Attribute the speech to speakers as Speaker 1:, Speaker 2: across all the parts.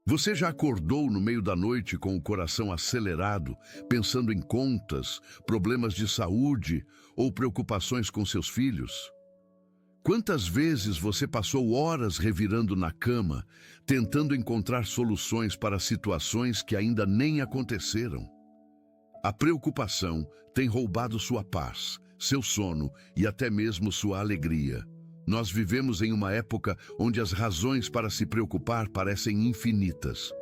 Speaker 1: Você já acordou no meio da noite com o coração acelerado, pensando em contas, problemas de saúde ou preocupações com seus filhos? Quantas vezes você passou horas revirando na cama, tentando encontrar soluções para situações que ainda nem aconteceram? A preocupação tem roubado sua paz, seu sono e até mesmo sua alegria. Nós vivemos em uma época onde as razões para se preocupar parecem infinitas.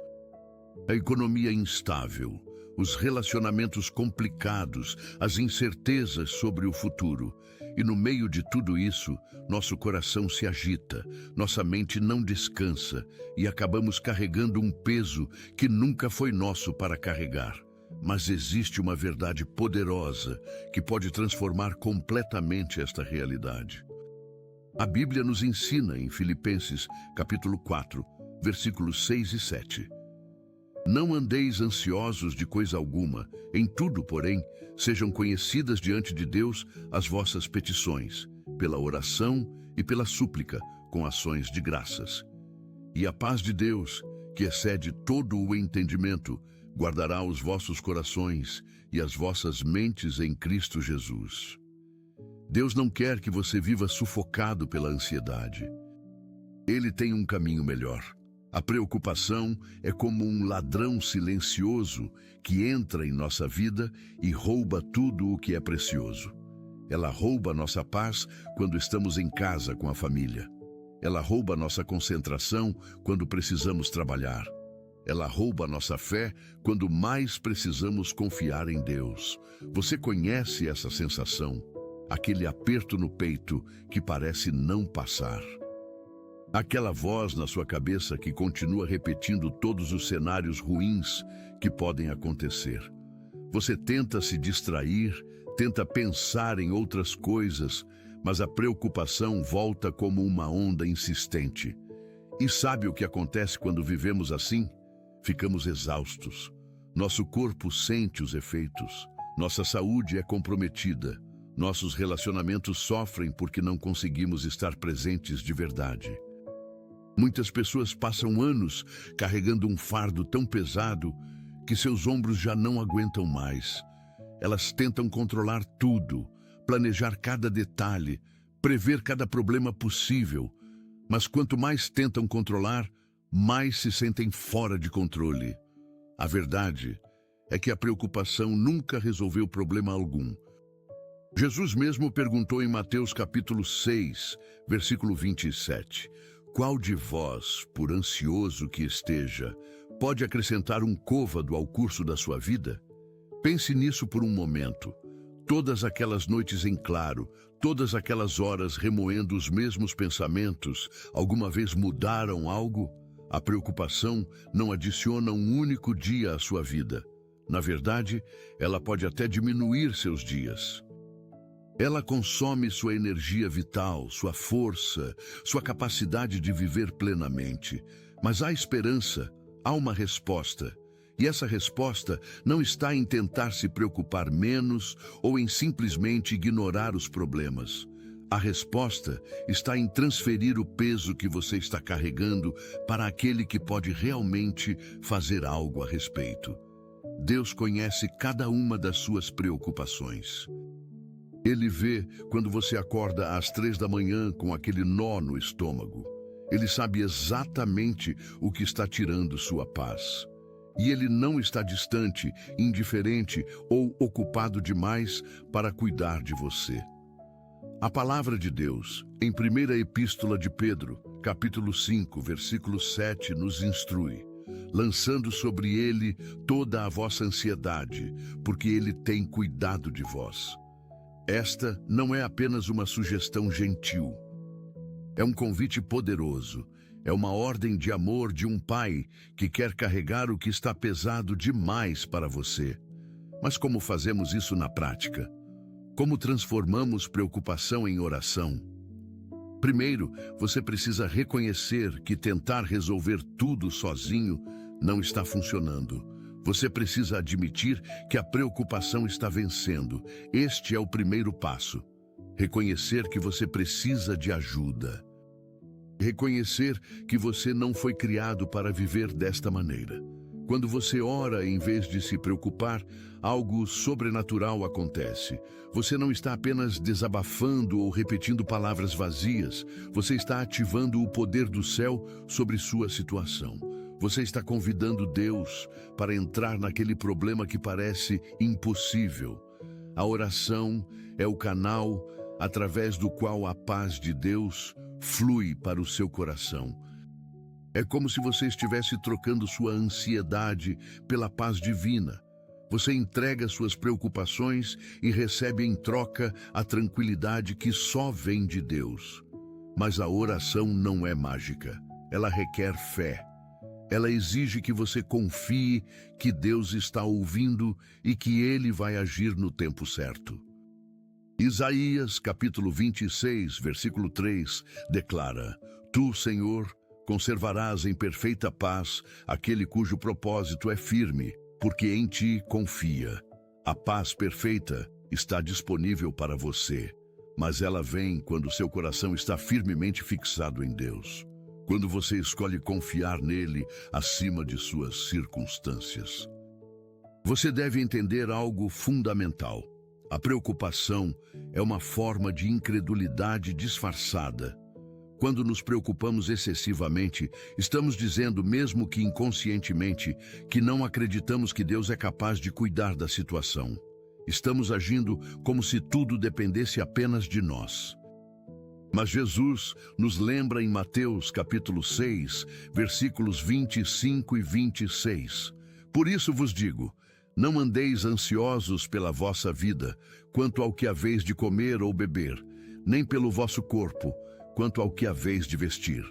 Speaker 1: A economia instável, os relacionamentos complicados, as incertezas sobre o futuro. E no meio de tudo isso, nosso coração se agita, nossa mente não descansa e acabamos carregando um peso que nunca foi nosso para carregar. Mas existe uma verdade poderosa que pode transformar completamente esta realidade. A Bíblia nos ensina em Filipenses, capítulo 4, versículos 6 e 7. Não andeis ansiosos de coisa alguma, em tudo, porém, sejam conhecidas diante de Deus as vossas petições, pela oração e pela súplica, com ações de graças. E a paz de Deus, que excede todo o entendimento, guardará os vossos corações e as vossas mentes em Cristo Jesus. Deus não quer que você viva sufocado pela ansiedade. Ele tem um caminho melhor. A preocupação é como um ladrão silencioso que entra em nossa vida e rouba tudo o que é precioso. Ela rouba nossa paz quando estamos em casa com a família. Ela rouba nossa concentração quando precisamos trabalhar. Ela rouba nossa fé quando mais precisamos confiar em Deus. Você conhece essa sensação? Aquele aperto no peito que parece não passar. Aquela voz na sua cabeça que continua repetindo todos os cenários ruins que podem acontecer. Você tenta se distrair, tenta pensar em outras coisas, mas a preocupação volta como uma onda insistente. E sabe o que acontece quando vivemos assim? Ficamos exaustos. Nosso corpo sente os efeitos. Nossa saúde é comprometida. Nossos relacionamentos sofrem porque não conseguimos estar presentes de verdade. Muitas pessoas passam anos carregando um fardo tão pesado que seus ombros já não aguentam mais. Elas tentam controlar tudo, planejar cada detalhe, prever cada problema possível. Mas quanto mais tentam controlar, mais se sentem fora de controle. A verdade é que a preocupação nunca resolveu problema algum. Jesus mesmo perguntou em Mateus capítulo 6, versículo 27, qual de vós, por ansioso que esteja, pode acrescentar um côvado ao curso da sua vida? Pense nisso por um momento. Todas aquelas noites em claro, todas aquelas horas remoendo os mesmos pensamentos, alguma vez mudaram algo? A preocupação não adiciona um único dia à sua vida. Na verdade, ela pode até diminuir seus dias. Ela consome sua energia vital, sua força, sua capacidade de viver plenamente. Mas há esperança, há uma resposta. E essa resposta não está em tentar se preocupar menos ou em simplesmente ignorar os problemas. A resposta está em transferir o peso que você está carregando para aquele que pode realmente fazer algo a respeito. Deus conhece cada uma das suas preocupações. Ele vê quando você acorda às 3 da manhã com aquele nó no estômago. Ele sabe exatamente o que está tirando sua paz. E ele não está distante, indiferente ou ocupado demais para cuidar de você. A palavra de Deus, em 1ª Epístola de Pedro, capítulo 5, versículo 7, nos instrui, lançando sobre ele toda a vossa ansiedade, porque ele tem cuidado de vós. Esta não é apenas uma sugestão gentil. É um convite poderoso. É uma ordem de amor de um pai que quer carregar o que está pesado demais para você. Mas como fazemos isso na prática? Como transformamos preocupação em oração? Primeiro, você precisa reconhecer que tentar resolver tudo sozinho não está funcionando. Você precisa admitir que a preocupação está vencendo. Este é o primeiro passo. Reconhecer que você precisa de ajuda. Reconhecer que você não foi criado para viver desta maneira. Quando você ora, em vez de se preocupar, algo sobrenatural acontece. Você não está apenas desabafando ou repetindo palavras vazias. Você está ativando o poder do céu sobre sua situação. Você está convidando Deus para entrar naquele problema que parece impossível. A oração é o canal através do qual a paz de Deus flui para o seu coração. É como se você estivesse trocando sua ansiedade pela paz divina. Você entrega suas preocupações e recebe em troca a tranquilidade que só vem de Deus. Mas a oração não é mágica. Ela requer fé. Ela exige que você confie que Deus está ouvindo e que Ele vai agir no tempo certo. Isaías, capítulo 26, versículo 3, declara: Tu, Senhor, conservarás em perfeita paz aquele cujo propósito é firme, porque em ti confia. A paz perfeita está disponível para você, mas ela vem quando seu coração está firmemente fixado em Deus. Quando você escolhe confiar nele acima de suas circunstâncias. Você deve entender algo fundamental. A preocupação é uma forma de incredulidade disfarçada. Quando nos preocupamos excessivamente, estamos dizendo, mesmo que inconscientemente, que não acreditamos que Deus é capaz de cuidar da situação. Estamos agindo como se tudo dependesse apenas de nós. Mas Jesus nos lembra em Mateus capítulo 6, versículos 25 e 26. Por isso vos digo, não andeis ansiosos pela vossa vida, quanto ao que haveis de comer ou beber, nem pelo vosso corpo, quanto ao que haveis de vestir.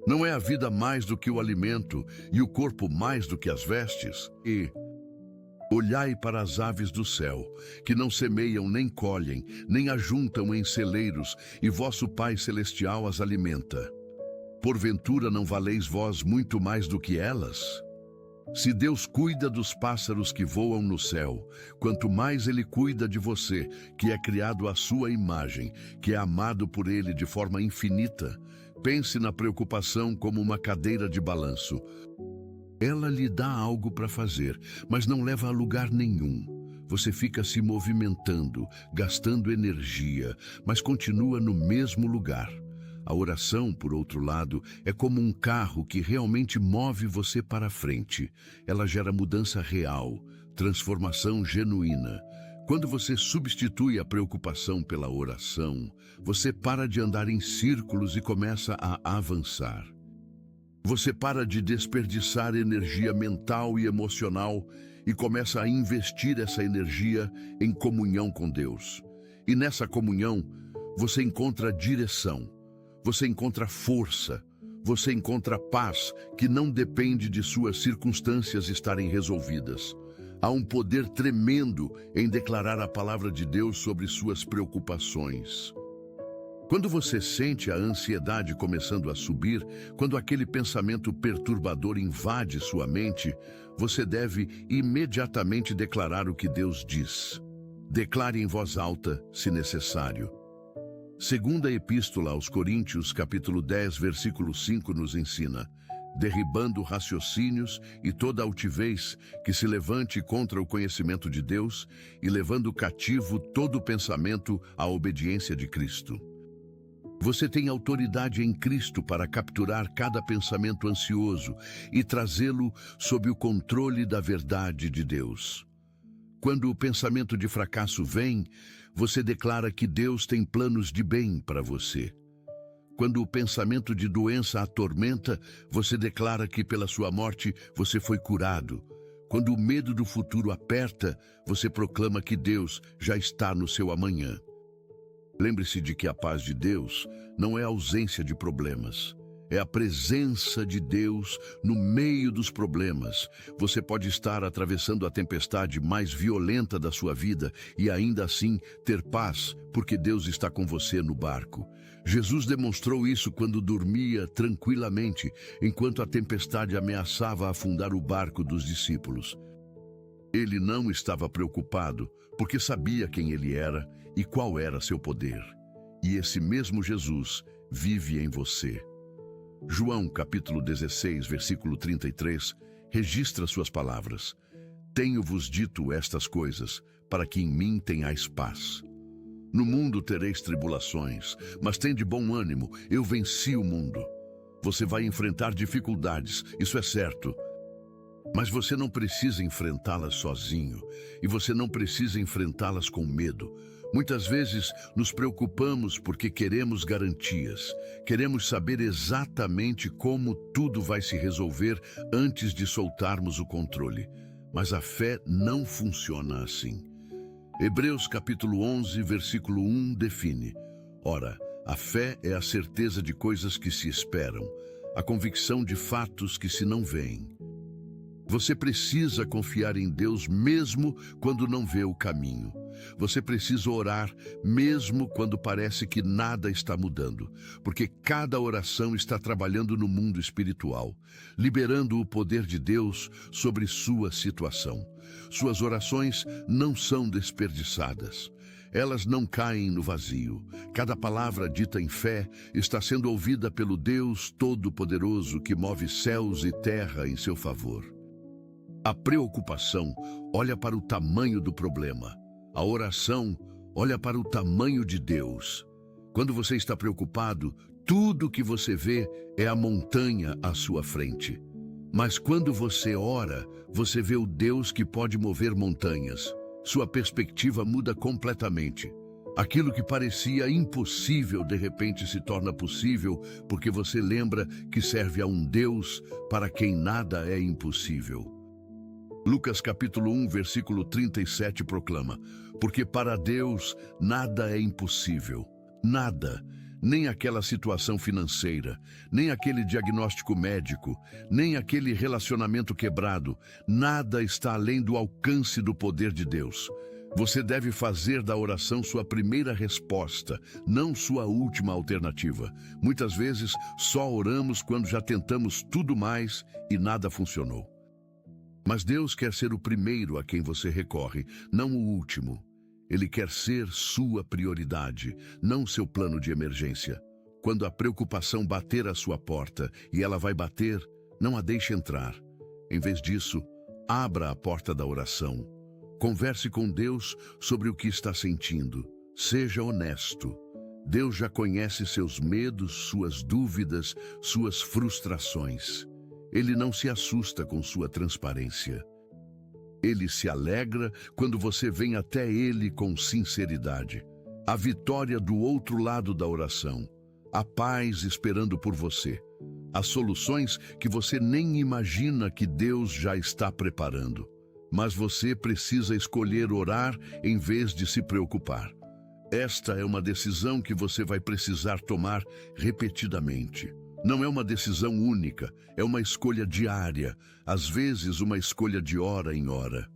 Speaker 1: Não é a vida mais do que o alimento, e o corpo mais do que as vestes? E olhai para as aves do céu, que não semeiam nem colhem, nem ajuntam em celeiros, e vosso Pai Celestial as alimenta. Porventura não valeis vós muito mais do que elas? Se Deus cuida dos pássaros que voam no céu, quanto mais Ele cuida de você, que é criado à sua imagem, que é amado por Ele de forma infinita. Pense na preocupação como uma cadeira de balanço. Ela lhe dá algo para fazer, mas não leva a lugar nenhum. Você fica se movimentando, gastando energia, mas continua no mesmo lugar. A oração, por outro lado, é como um carro que realmente move você para frente. Ela gera mudança real, transformação genuína. Quando você substitui a preocupação pela oração, você para de andar em círculos e começa a avançar. Você para de desperdiçar energia mental e emocional e começa a investir essa energia em comunhão com Deus. E nessa comunhão, você encontra direção, você encontra força, você encontra paz que não depende de suas circunstâncias estarem resolvidas. Há um poder tremendo em declarar a palavra de Deus sobre suas preocupações. Quando você sente a ansiedade começando a subir, quando aquele pensamento perturbador invade sua mente, você deve imediatamente declarar o que Deus diz. Declare em voz alta, se necessário. Segunda Epístola aos Coríntios, capítulo 10, versículo 5, nos ensina: derribando raciocínios e toda altivez que se levante contra o conhecimento de Deus e levando cativo todo pensamento à obediência de Cristo. Você tem autoridade em Cristo para capturar cada pensamento ansioso e trazê-lo sob o controle da verdade de Deus. Quando o pensamento de fracasso vem, você declara que Deus tem planos de bem para você. Quando o pensamento de doença atormenta, você declara que pela sua morte você foi curado. Quando o medo do futuro aperta, você proclama que Deus já está no seu amanhã. Lembre-se de que a paz de Deus não é a ausência de problemas, é a presença de Deus no meio dos problemas. Você pode estar atravessando a tempestade mais violenta da sua vida e ainda assim ter paz, porque Deus está com você no barco. Jesus demonstrou isso quando dormia tranquilamente, enquanto a tempestade ameaçava afundar o barco dos discípulos. Ele não estava preocupado, porque sabia quem ele era e qual era seu poder. E esse mesmo Jesus vive em você. João, capítulo 16, versículo 33, registra suas palavras. Tenho-vos dito estas coisas, para que em mim tenhais paz. No mundo tereis tribulações, mas tende bom ânimo, eu venci o mundo. Você vai enfrentar dificuldades, isso é certo. Mas você não precisa enfrentá-las sozinho, e você não precisa enfrentá-las com medo. Muitas vezes nos preocupamos porque queremos garantias, queremos saber exatamente como tudo vai se resolver antes de soltarmos o controle. Mas a fé não funciona assim. Hebreus capítulo 11, versículo 1 define: Ora, a fé é a certeza de coisas que se esperam, a convicção de fatos que se não veem. Você precisa confiar em Deus mesmo quando não vê o caminho. Você precisa orar mesmo quando parece que nada está mudando, porque cada oração está trabalhando no mundo espiritual, liberando o poder de Deus sobre sua situação. Suas orações não são desperdiçadas. Elas não caem no vazio. Cada palavra dita em fé está sendo ouvida pelo Deus Todo-Poderoso que move céus e terra em seu favor. A preocupação olha para o tamanho do problema. A oração olha para o tamanho de Deus. Quando você está preocupado, tudo que você vê é a montanha à sua frente. Mas quando você ora, você vê o Deus que pode mover montanhas. Sua perspectiva muda completamente. Aquilo que parecia impossível, de repente se torna possível, porque você lembra que serve a um Deus para quem nada é impossível. Lucas capítulo 1, versículo 37 proclama: Porque para Deus nada é impossível. Nada, nem aquela situação financeira, nem aquele diagnóstico médico, nem aquele relacionamento quebrado, nada está além do alcance do poder de Deus. Você deve fazer da oração sua primeira resposta, não sua última alternativa. Muitas vezes só oramos quando já tentamos tudo mais e nada funcionou. Mas Deus quer ser o primeiro a quem você recorre, não o último. Ele quer ser sua prioridade, não seu plano de emergência. Quando a preocupação bater à sua porta, e ela vai bater, não a deixe entrar. Em vez disso, abra a porta da oração. Converse com Deus sobre o que está sentindo. Seja honesto. Deus já conhece seus medos, suas dúvidas, suas frustrações. Ele não se assusta com sua transparência. Ele se alegra quando você vem até ele com sinceridade. A vitória do outro lado da oração. A paz esperando por você. As soluções que você nem imagina que Deus já está preparando. Mas você precisa escolher orar em vez de se preocupar. Esta é uma decisão que você vai precisar tomar repetidamente. Não é uma decisão única, é uma escolha diária, às vezes uma escolha de hora em hora.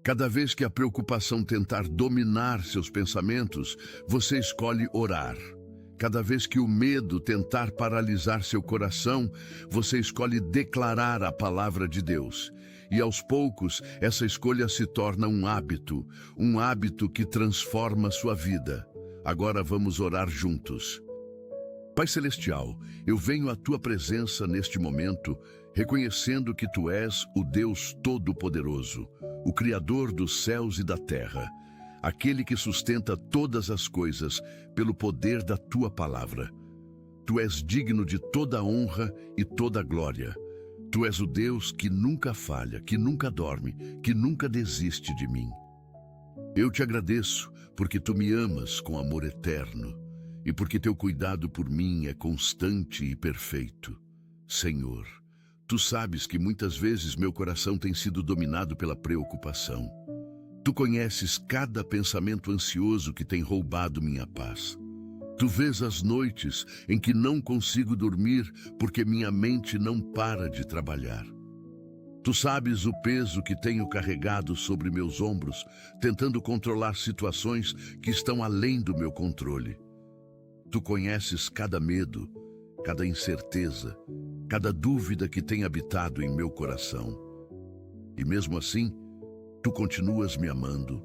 Speaker 1: Cada vez que a preocupação tentar dominar seus pensamentos, você escolhe orar. Cada vez que o medo tentar paralisar seu coração, você escolhe declarar a palavra de Deus. E aos poucos, essa escolha se torna um hábito que transforma sua vida. Agora vamos orar juntos. Pai Celestial, eu venho à Tua presença neste momento, reconhecendo que Tu és o Deus Todo-Poderoso, o Criador dos céus e da terra, aquele que sustenta todas as coisas pelo poder da Tua palavra. Tu és digno de toda honra e toda glória. Tu és o Deus que nunca falha, que nunca dorme, que nunca desiste de mim. Eu te agradeço porque Tu me amas com amor eterno. E porque teu cuidado por mim é constante e perfeito. Senhor, tu sabes que muitas vezes meu coração tem sido dominado pela preocupação. Tu conheces cada pensamento ansioso que tem roubado minha paz. Tu vês as noites em que não consigo dormir porque minha mente não para de trabalhar. Tu sabes o peso que tenho carregado sobre meus ombros, tentando controlar situações que estão além do meu controle. Tu conheces cada medo, cada incerteza, cada dúvida que tem habitado em meu coração. E mesmo assim, Tu continuas me amando,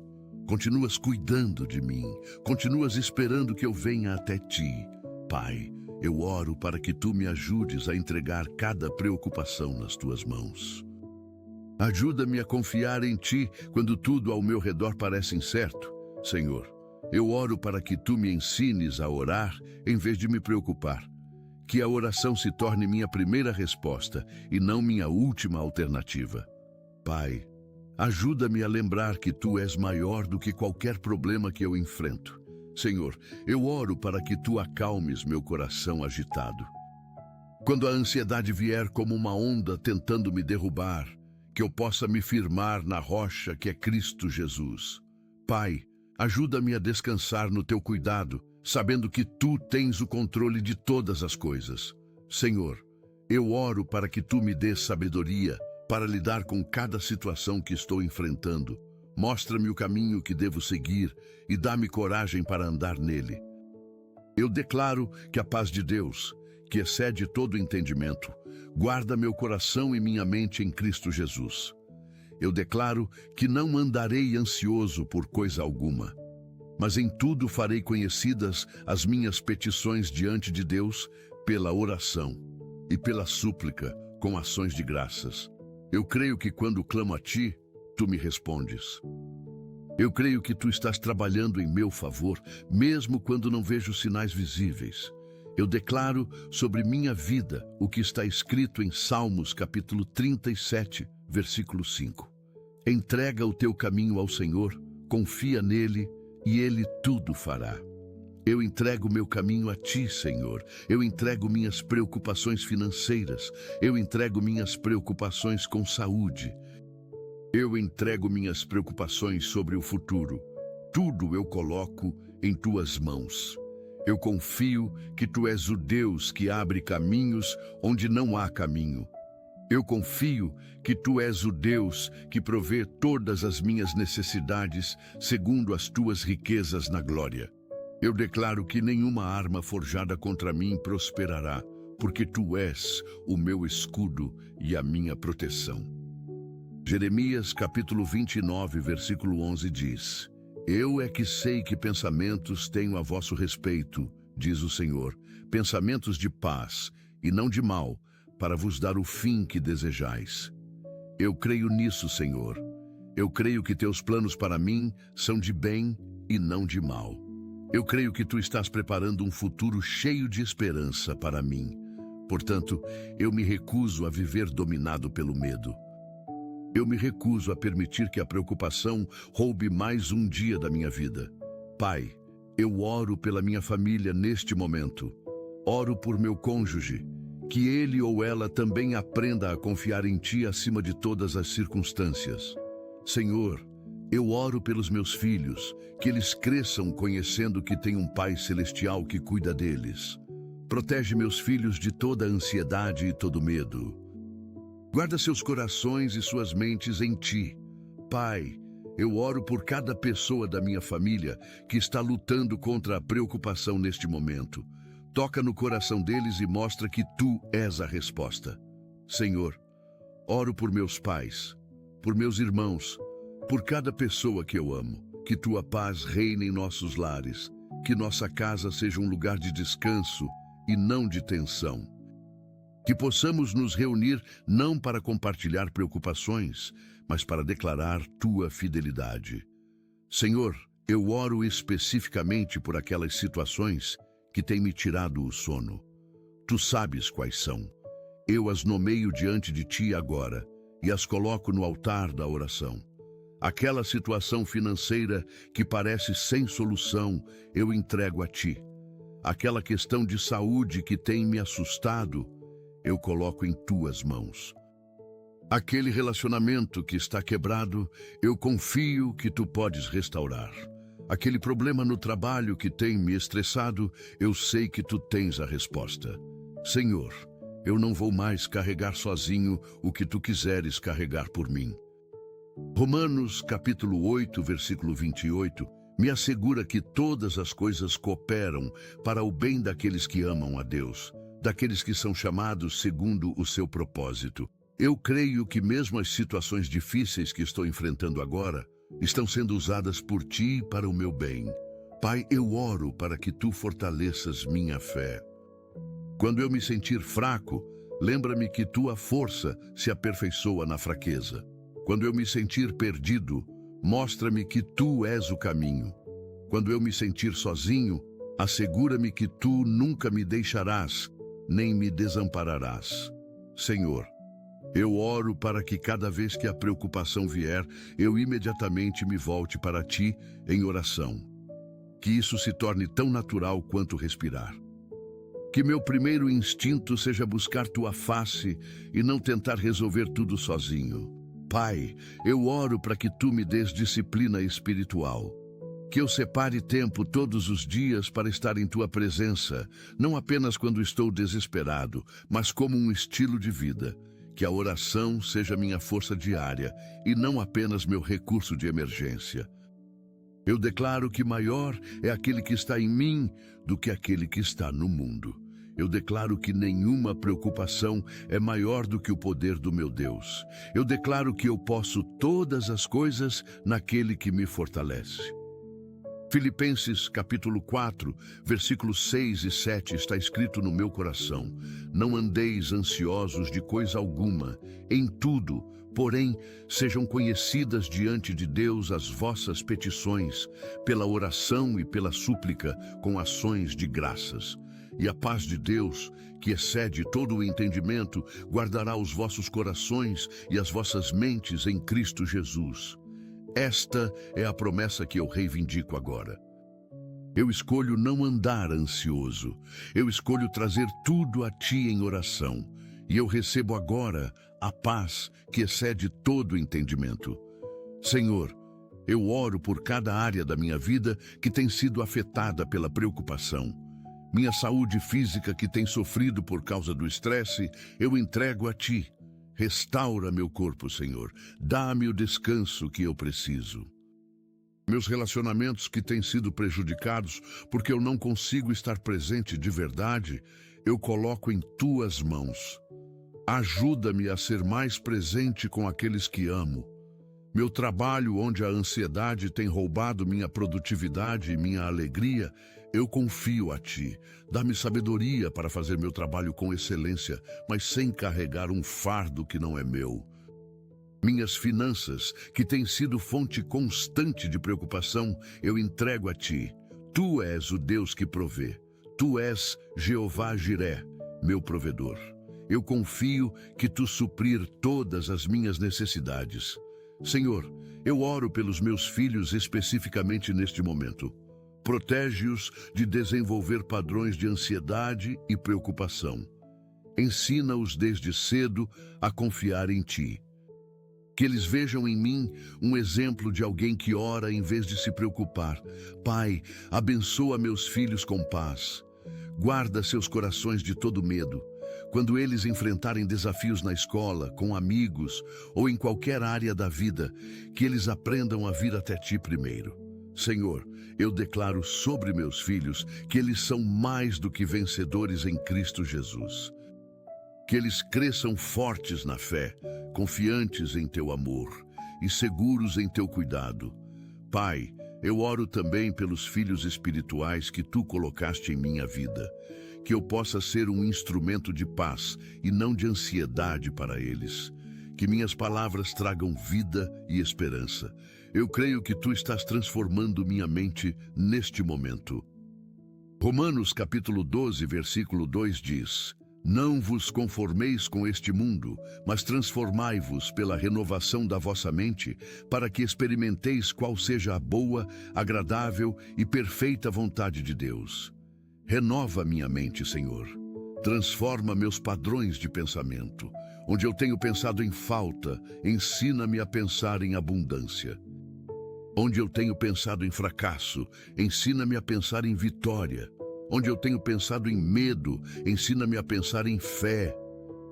Speaker 1: continuas cuidando de mim, continuas esperando que eu venha até Ti. Pai, eu oro para que tu me ajudes a entregar cada preocupação nas tuas mãos. Ajuda-me a confiar em ti quando tudo ao meu redor parece incerto. Senhor, eu oro para que tu me ensines a orar em vez de me preocupar. Que a oração se torne minha primeira resposta e não minha última alternativa. Pai, ajuda-me a lembrar que tu és maior do que qualquer problema que eu enfrento. Senhor, eu oro para que tu acalmes meu coração agitado. Quando a ansiedade vier como uma onda tentando me derrubar, que eu possa me firmar na rocha que é Cristo Jesus. Pai, ajuda-me a descansar no teu cuidado, sabendo que tu tens o controle de todas as coisas. Senhor, eu oro para que tu me dês sabedoria para lidar com cada situação que estou enfrentando. Mostra-me o caminho que devo seguir e dá-me coragem para andar nele. Eu declaro que a paz de Deus, que excede todo entendimento, guarda meu coração e minha mente em Cristo Jesus. Eu declaro que não andarei ansioso por coisa alguma, mas em tudo farei conhecidas as minhas petições diante de Deus pela oração e pela súplica com ações de graças. Eu creio que quando clamo a ti, tu me respondes. Eu creio que tu estás trabalhando em meu favor, mesmo quando não vejo sinais visíveis. Eu declaro sobre minha vida o que está escrito em Salmos capítulo 37, versículo 5. Entrega o teu caminho ao Senhor, confia nele e ele tudo fará. Eu entrego meu caminho a ti, Senhor. Eu entrego minhas preocupações financeiras. Eu entrego minhas preocupações com saúde. Eu entrego minhas preocupações sobre o futuro. Tudo eu coloco em tuas mãos. Eu confio que tu és o Deus que abre caminhos onde não há caminho. Eu confio que tu és o Deus que provê todas as minhas necessidades segundo as tuas riquezas na glória. Eu declaro que nenhuma arma forjada contra mim prosperará, porque tu és o meu escudo e a minha proteção. Jeremias capítulo 29, versículo 11 diz: Eu é que sei que pensamentos tenho a vosso respeito, diz o Senhor, pensamentos de paz e não de mal, para vos dar o fim que desejais. Eu creio nisso, Senhor. Eu creio que teus planos para mim são de bem e não de mal. Eu creio que tu estás preparando um futuro cheio de esperança para mim. Portanto, eu me recuso a viver dominado pelo medo. Eu me recuso a permitir que a preocupação roube mais um dia da minha vida. Pai, eu oro pela minha família neste momento. Oro por meu cônjuge, que ele ou ela também aprenda a confiar em ti acima de todas as circunstâncias. Senhor, eu oro pelos meus filhos, que eles cresçam conhecendo que tem um Pai Celestial que cuida deles. Protege meus filhos de toda ansiedade e todo medo. Guarda seus corações e suas mentes em ti. Pai, eu oro por cada pessoa da minha família que está lutando contra a preocupação neste momento. Toca no coração deles e mostra que tu és a resposta. Senhor, oro por meus pais, por meus irmãos, por cada pessoa que eu amo. Que tua paz reine em nossos lares, que nossa casa seja um lugar de descanso e não de tensão. Que possamos nos reunir não para compartilhar preocupações, mas para declarar tua fidelidade. Senhor, eu oro especificamente por aquelas situações que têm me tirado o sono. Tu sabes quais são. Eu as nomeio diante de ti agora e as coloco no altar da oração. Aquela situação financeira que parece sem solução, eu entrego a ti. Aquela questão de saúde que tem me assustado, eu coloco em tuas mãos. Aquele relacionamento que está quebrado, eu confio que tu podes restaurar. Aquele problema no trabalho que tem me estressado, eu sei que tu tens a resposta. Senhor, eu não vou mais carregar sozinho o que tu quiseres carregar por mim. Romanos capítulo 8, versículo 28, me assegura que todas as coisas cooperam para o bem daqueles que amam a Deus, daqueles que são chamados segundo o seu propósito. Eu creio que mesmo as situações difíceis que estou enfrentando agora estão sendo usadas por ti para o meu bem. Pai, eu oro para que tu fortaleças minha fé. Quando eu me sentir fraco, lembra-me que tua força se aperfeiçoa na fraqueza. Quando eu me sentir perdido, mostra-me que tu és o caminho. Quando eu me sentir sozinho, assegura-me que tu nunca me deixarás, nem me desampararás. Senhor, eu oro para que cada vez que a preocupação vier, eu imediatamente me volte para ti em oração. Que isso se torne tão natural quanto respirar. Que meu primeiro instinto seja buscar tua face e não tentar resolver tudo sozinho. Pai, eu oro para que tu me des disciplina espiritual. Que eu separe tempo todos os dias para estar em tua presença, não apenas quando estou desesperado, mas como um estilo de vida. Que a oração seja minha força diária e não apenas meu recurso de emergência. Eu declaro que maior é aquele que está em mim do que aquele que está no mundo. Eu declaro que nenhuma preocupação é maior do que o poder do meu Deus. Eu declaro que eu posso todas as coisas naquele que me fortalece. Filipenses capítulo 4, versículos 6 e 7 está escrito no meu coração: não andeis ansiosos de coisa alguma, em tudo, porém, sejam conhecidas diante de Deus as vossas petições, pela oração e pela súplica, com ações de graças. E a paz de Deus, que excede todo o entendimento, guardará os vossos corações e as vossas mentes em Cristo Jesus. Esta é a promessa que eu reivindico agora. Eu escolho não andar ansioso. Eu escolho trazer tudo a ti em oração. E eu recebo agora a paz que excede todo entendimento. Senhor, eu oro por cada área da minha vida que tem sido afetada pela preocupação. Minha saúde física que tem sofrido por causa do estresse, eu entrego a ti. Restaura meu corpo, Senhor. Dá-me o descanso que eu preciso. Meus relacionamentos que têm sido prejudicados porque eu não consigo estar presente de verdade, eu coloco em tuas mãos. Ajuda-me a ser mais presente com aqueles que amo. Meu trabalho, onde a ansiedade tem roubado minha produtividade e minha alegria, eu confio a ti. Dá-me sabedoria para fazer meu trabalho com excelência, mas sem carregar um fardo que não é meu. Minhas finanças, que têm sido fonte constante de preocupação, eu entrego a ti. Tu és o Deus que provê. Tu és Jeová Jiré, meu provedor. Eu confio que tu suprir todas as minhas necessidades. Senhor, eu oro pelos meus filhos especificamente neste momento. Protege-os de desenvolver padrões de ansiedade e preocupação. Ensina-os desde cedo a confiar em ti. Que eles vejam em mim um exemplo de alguém que ora em vez de se preocupar. Pai, abençoa meus filhos com paz. Guarda seus corações de todo medo. Quando eles enfrentarem desafios na escola, com amigos ou em qualquer área da vida, que eles aprendam a vir até ti primeiro. Senhor, eu declaro sobre meus filhos que eles são mais do que vencedores em Cristo Jesus. Que eles cresçam fortes na fé, confiantes em teu amor e seguros em teu cuidado. Pai, eu oro também pelos filhos espirituais que tu colocaste em minha vida. Que eu possa ser um instrumento de paz e não de ansiedade para eles. Que minhas palavras tragam vida e esperança. Eu creio que tu estás transformando minha mente neste momento. Romanos capítulo 12, versículo 2 diz: não vos conformeis com este mundo, mas transformai-vos pela renovação da vossa mente, para que experimenteis qual seja a boa, agradável e perfeita vontade de Deus. Renova minha mente, Senhor. Transforma meus padrões de pensamento. Onde eu tenho pensado em falta, ensina-me a pensar em abundância. Onde eu tenho pensado em fracasso, ensina-me a pensar em vitória. Onde eu tenho pensado em medo, ensina-me a pensar em fé.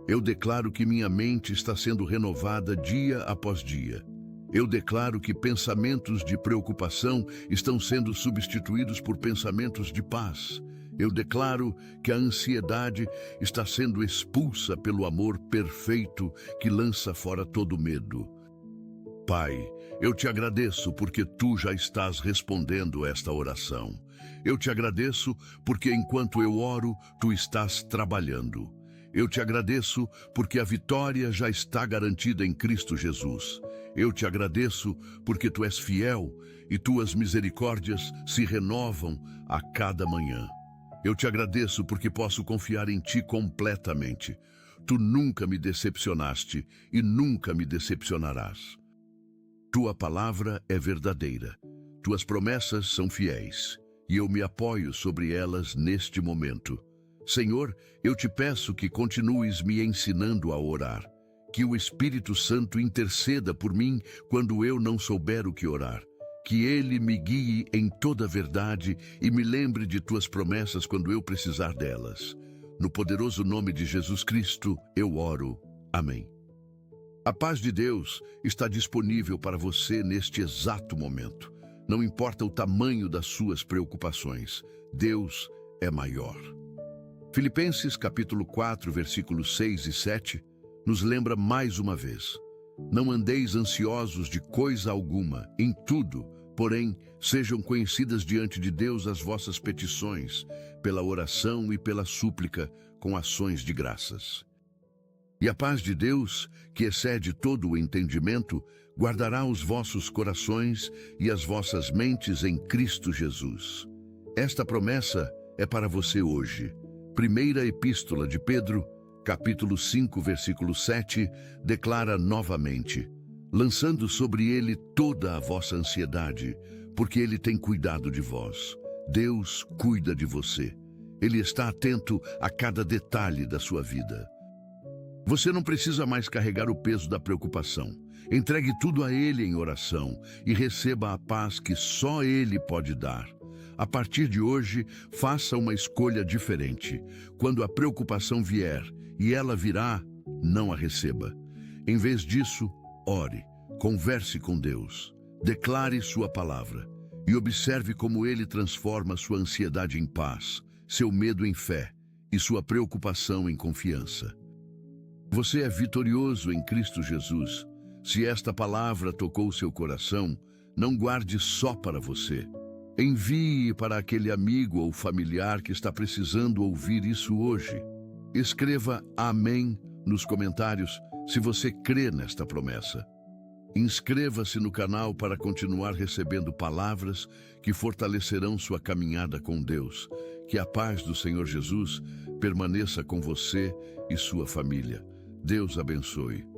Speaker 1: Eu declaro que minha mente está sendo renovada dia após dia. Eu declaro que pensamentos de preocupação estão sendo substituídos por pensamentos de paz. Eu declaro que a ansiedade está sendo expulsa pelo amor perfeito que lança fora todo medo. Pai, eu te agradeço porque tu já estás respondendo esta oração. Eu te agradeço porque enquanto eu oro, tu estás trabalhando. Eu te agradeço porque a vitória já está garantida em Cristo Jesus. Eu te agradeço porque tu és fiel e tuas misericórdias se renovam a cada manhã. Eu te agradeço porque posso confiar em ti completamente. Tu nunca me decepcionaste e nunca me decepcionarás. Tua palavra é verdadeira, tuas promessas são fiéis, e eu me apoio sobre elas neste momento. Senhor, eu te peço que continues me ensinando a orar, que o Espírito Santo interceda por mim quando eu não souber o que orar, que ele me guie em toda a verdade e me lembre de tuas promessas quando eu precisar delas. No poderoso nome de Jesus Cristo, eu oro. Amém. A paz de Deus está disponível para você neste exato momento. Não importa o tamanho das suas preocupações, Deus é maior. Filipenses capítulo 4, versículos 6 e 7, nos lembra mais uma vez: não andeis ansiosos de coisa alguma, em tudo, porém, sejam conhecidas diante de Deus as vossas petições, pela oração e pela súplica, com ações de graças. E a paz de Deus, que excede todo o entendimento, guardará os vossos corações e as vossas mentes em Cristo Jesus. Esta promessa é para você hoje. Primeira Epístola de Pedro, capítulo 5, versículo 7, declara novamente: lançando sobre ele toda a vossa ansiedade, porque ele tem cuidado de vós. Deus cuida de você. Ele está atento a cada detalhe da sua vida. Você não precisa mais carregar o peso da preocupação. Entregue tudo a Ele em oração e receba a paz que só Ele pode dar. A partir de hoje, faça uma escolha diferente. Quando a preocupação vier, e ela virá, não a receba. Em vez disso, ore, converse com Deus, declare sua palavra e observe como Ele transforma sua ansiedade em paz, seu medo em fé e sua preocupação em confiança. Você é vitorioso em Cristo Jesus. Se esta palavra tocou seu coração, não guarde só para você. Envie para aquele amigo ou familiar que está precisando ouvir isso hoje. Escreva Amém nos comentários se você crê nesta promessa. Inscreva-se no canal para continuar recebendo palavras que fortalecerão sua caminhada com Deus. Que a paz do Senhor Jesus permaneça com você e sua família. Deus abençoe.